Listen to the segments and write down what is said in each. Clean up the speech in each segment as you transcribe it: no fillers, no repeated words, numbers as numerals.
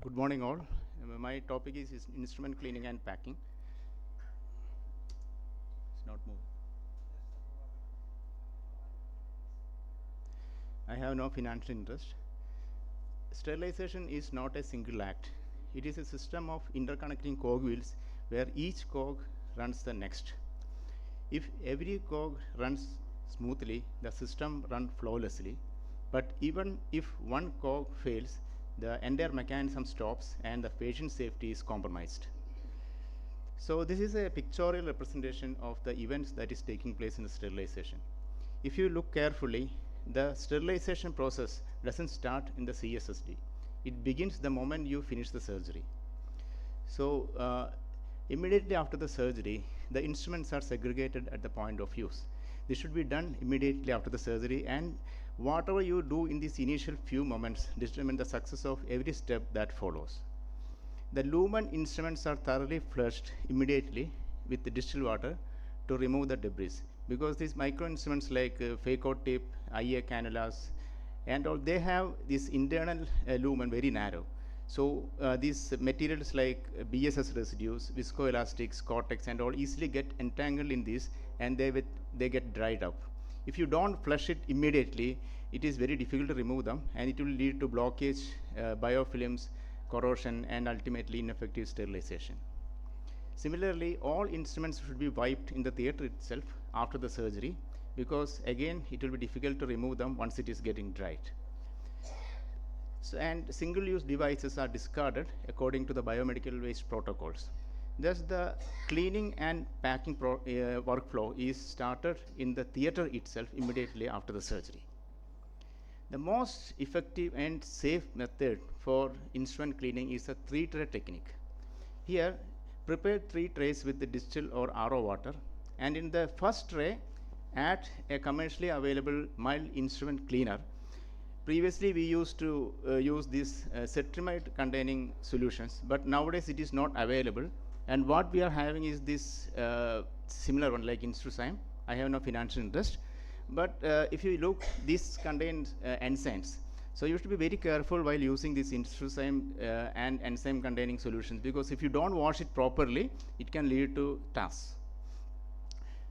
Good morning, all. My topic is instrument cleaning and packing. It's not moving. I have no financial interest. Sterilization is not a single act. It is a system of interconnecting cogwheels where each cog runs the next. If every cog runs smoothly, the system runs flawlessly. But even if one cog fails, the entire mechanism stops and the patient safety is compromised. So this is a pictorial representation of the events that is taking place in the sterilization. If you look carefully, the sterilization process doesn't start in the CSSD. It begins the moment you finish the surgery. So immediately after the surgery, the instruments are segregated at the point of use. This should be done immediately after the surgery, and whatever you do in these initial few moments determine the success of every step that follows. The lumen instruments are thoroughly flushed immediately with the distilled water to remove the debris, because these micro instruments like phaco tip, IA cannulas, and all, they have this internal lumen very narrow. So these materials like BSS residues, viscoelastics, cortex, and all easily get entangled in this, and they get dried up. If you don't flush it immediately, it is very difficult to remove them, and it will lead to blockage, biofilms, corrosion, and ultimately ineffective sterilization. Similarly, all instruments should be wiped in the theater itself after the surgery, because again it will be difficult to remove them once it is getting dried. So, and single-use devices are discarded according to the biomedical waste protocols. Thus, the cleaning and packing workflow is started in the theater itself immediately after the surgery. The most effective and safe method for instrument cleaning is a 3-tray technique. Here, prepare 3 trays with the distilled or RO water, and in the first tray, add a commercially available mild instrument cleaner. Previously, we used to use these cetrimide containing solutions, but nowadays it is not available. And what we are having is this similar one like Instruzyme. I have no financial interest. But if you look, this contains enzymes. So you have to be very careful while using this Instruzyme and enzyme containing solutions, because if you don't wash it properly, it can lead to TAS.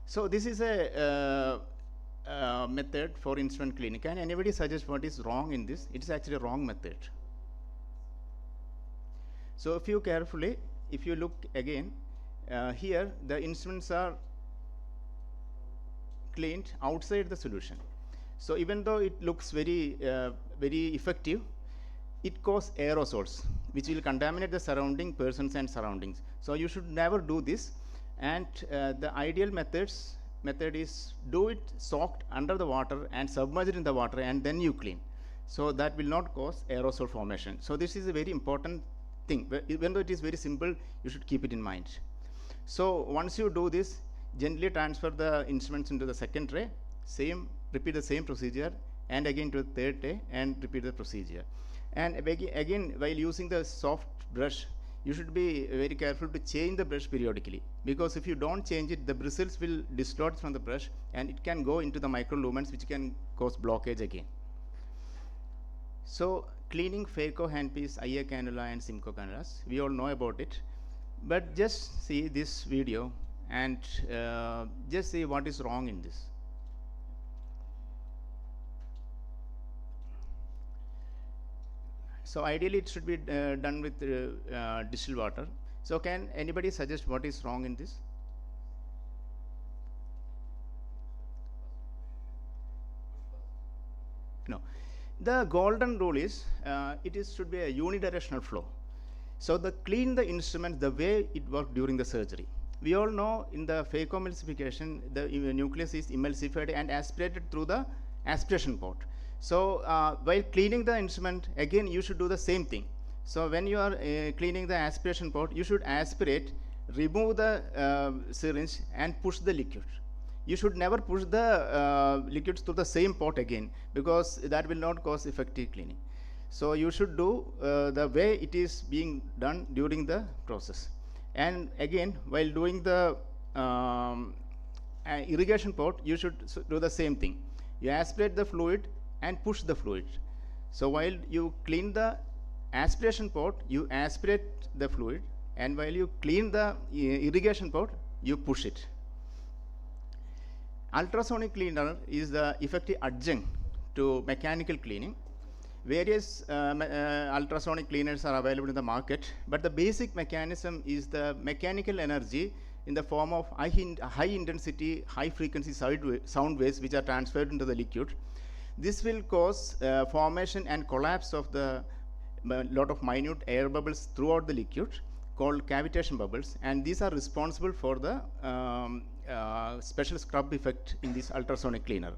So this is a method for instrument cleaning. Can anybody suggest what is wrong in this? It is actually a wrong method. So if you carefully, if you look again, here the instruments are cleaned outside the solution. So even though it looks very effective, it causes aerosols, which will contaminate the surrounding persons and surroundings. So you should never do this. And the ideal method is do it soaked under the water and submerged in the water, and then you clean. So that will not cause aerosol formation. So this is a very important thing. Even though it is very simple, you should keep it in mind. So once you do this, gently transfer the instruments into the second tray, repeat the same procedure, and again to the third tray, and repeat the procedure. And again, while using the soft brush, you should be very careful to change the brush periodically, because if you don't change it, the bristles will dislodge from the brush, and it can go into the microlumens, which can cause blockage again. So cleaning phaco handpiece, IA cannula, and Simcoe cannulas, we all know about it. But just see this video and just see what is wrong in this. So ideally it should be done with distilled water. So can anybody suggest what is wrong in this? No. The golden rule is should be a unidirectional flow. So clean the instrument the way it worked during the surgery. We all know in the phacoemulsification, the nucleus is emulsified and aspirated through the aspiration port. So while cleaning the instrument, again you should do the same thing. So when you are cleaning the aspiration port, you should aspirate, remove the syringe, and push the liquid. You should never push the liquids through the same port again, because that will not cause effective cleaning. So you should do the way it is being done during the process. And again, while doing the irrigation port, you should do the same thing. You aspirate the fluid and push the fluid. So while you clean the aspiration port, you aspirate the fluid, and while you clean the irrigation port, you push it. Ultrasonic cleaner is the effective adjunct to mechanical cleaning. Various ultrasonic cleaners are available in the market, but the basic mechanism is the mechanical energy in the form of high intensity, high frequency sound waves which are transferred into the liquid. This will cause formation and collapse of the lot of minute air bubbles throughout the liquid called cavitation bubbles, and these are responsible for the special scrub effect in this ultrasonic cleaner.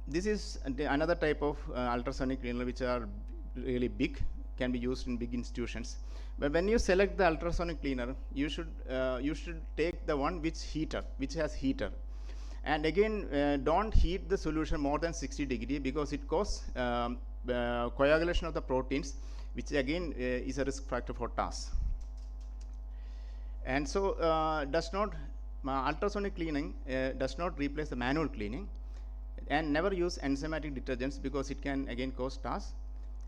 This is another type of ultrasonic cleaner which are really big, can be used in big institutions. But when you select the ultrasonic cleaner, you should take the one which has heater. And again, don't heat the solution more than 60 degrees because it causes coagulation of the proteins, which again is a risk factor for TAS. And so ultrasonic cleaning does not replace the manual cleaning, and never use enzymatic detergents because it can again cause TAS.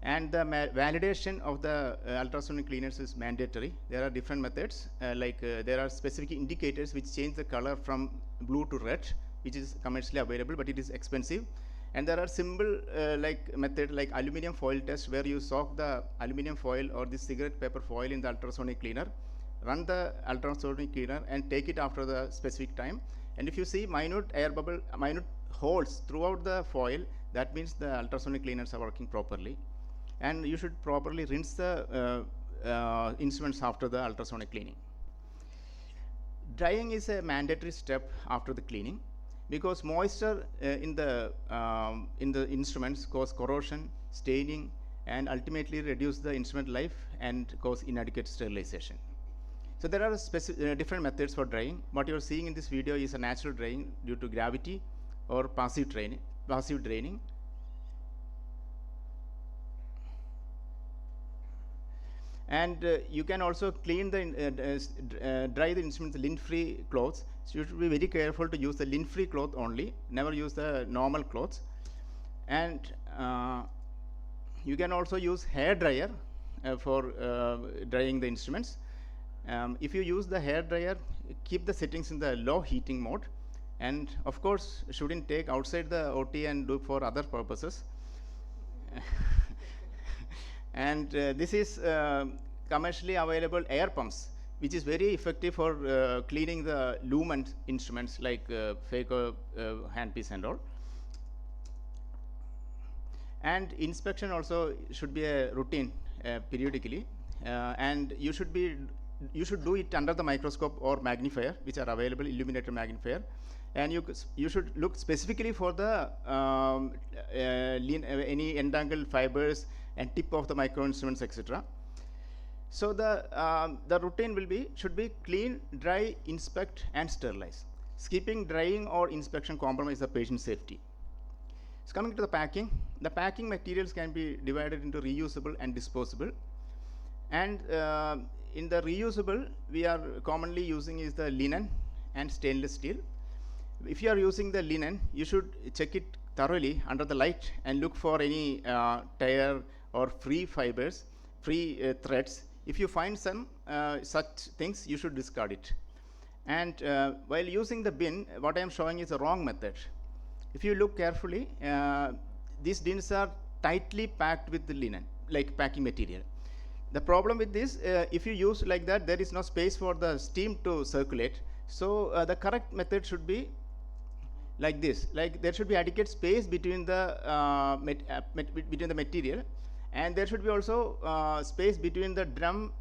And the validation of the ultrasonic cleaners is mandatory. There are different methods, there are specific indicators which change the color from blue to red, which is commercially available, but it is expensive. And there are simple method like aluminum foil test, where you soak the aluminum foil or the cigarette paper foil in the ultrasonic cleaner, run the ultrasonic cleaner and take it after the specific time. And if you see minute holes throughout the foil, that means the ultrasonic cleaners are working properly. And you should properly rinse the instruments after the ultrasonic cleaning. Drying is a mandatory step after the cleaning, because moisture in the instruments cause corrosion, staining, and ultimately reduce the instrument life and cause inadequate sterilization. So there are different methods for drying. What you are seeing in this video is a natural drying due to gravity or passive draining. And you can also clean dry the instruments with lint-free cloths. So you should be very careful to use the lint-free cloth only. Never use the normal clothes. And you can also use hair dryer for drying the instruments. If you use the hair dryer, keep the settings in the low heating mode, and of course shouldn't take outside the OT and do for other purposes. And this is commercially available air pumps, which is very effective for cleaning the lumen instruments like phaco handpiece and all. And inspection also should be a routine periodically, and you should do it under the microscope or magnifier, which are available, illuminator magnifier. And you should look specifically for the any entangled fibers and tip of the micro instruments, etc. So the routine should be clean, dry, inspect, and sterilize. Skipping drying or inspection compromises the patient safety. So coming to the packing materials can be divided into reusable and disposable. And in the reusable, we are commonly using is the linen and stainless steel. If you are using the linen, you should check it thoroughly under the light and look for any tear or free fibers, free threads. If you find some such things, you should discard it. And while using the bin, what I am showing is a wrong method. If you look carefully, these bins are tightly packed with the linen, like packing material. The problem with this, if you use like that, there is no space for the steam to circulate. So the correct method should be like this. Like there should be adequate space between the material, and there should be also space between the drum,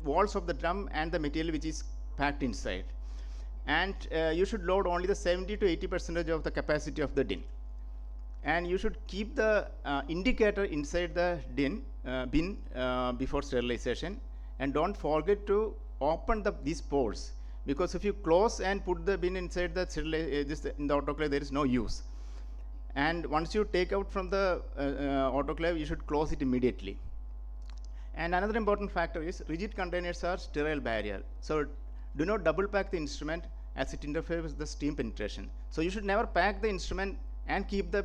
walls of the drum and the material which is packed inside. And you should load only the 70 to 80% of the capacity of the bin. And you should keep the indicator inside the bin before sterilization, and don't forget to open these pores, because if you close and put the bin inside the in the autoclave, there is no use. And once you take out from the autoclave, you should close it immediately. And another important factor is rigid containers are sterile barrier. So do not double pack the instrument, as it interferes with the steam penetration. So you should never pack the instrument and keep the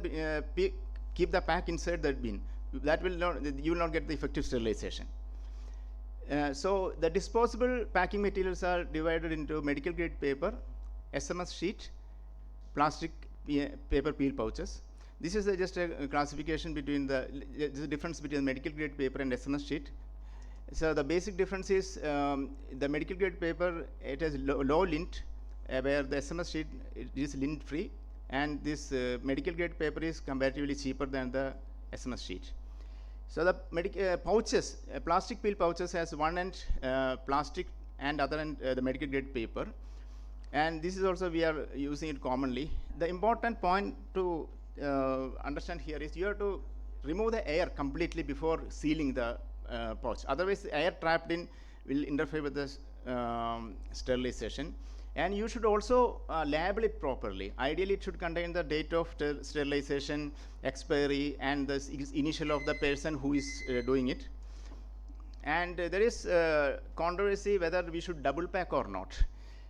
pack inside the bin. that will not, you will not get the effective sterilization. So the disposable packing materials are divided into medical grade paper, SMS sheet, plastic paper peel pouches. This is just a classification between the difference between medical grade paper and SMS sheet. So the basic difference is the medical grade paper, it has low lint, where the SMS sheet it is lint free, and this medical grade paper is comparatively cheaper than the SMS sheet. So the pouches, plastic peel pouches has one end plastic and other end the medical grade paper, and this is also we are using it commonly. The important point to understand here is you have to remove the air completely before sealing the pouch. Otherwise, the air trapped in will interfere with the sterilization. And you should also label it properly. Ideally, it should contain the date of sterilization, expiry, and the initial of the person who is doing it. And there is controversy whether we should double pack or not.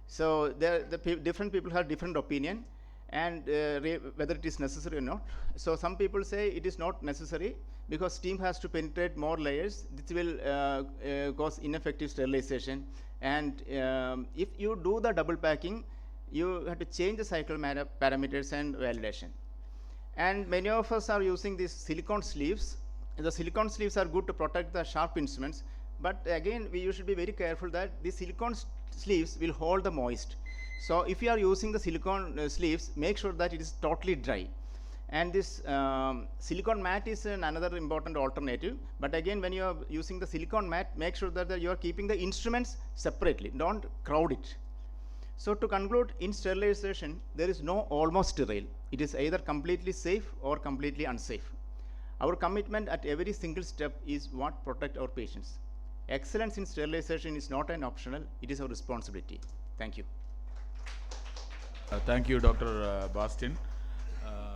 So different people have different opinion, and whether it is necessary or not. So some people say it is not necessary because steam has to penetrate more layers. This will cause ineffective sterilization. And if you do the double packing, you have to change the cycle parameters and validation. And many of us are using these silicone sleeves. The silicone sleeves are good to protect the sharp instruments, but again, you should be very careful that the silicone sleeves will hold the moist. So if you are using the silicone sleeves, make sure that it is totally dry. And this silicone mat is another important alternative. But again, when you are using the silicone mat, make sure that you are keeping the instruments separately. Don't crowd it. So to conclude, in sterilization, there is no almost sterile. It is either completely safe or completely unsafe. Our commitment at every single step is what protects our patients. Excellence in sterilization is not an optional, it is our responsibility. Thank you. Thank you, Dr. Bastin.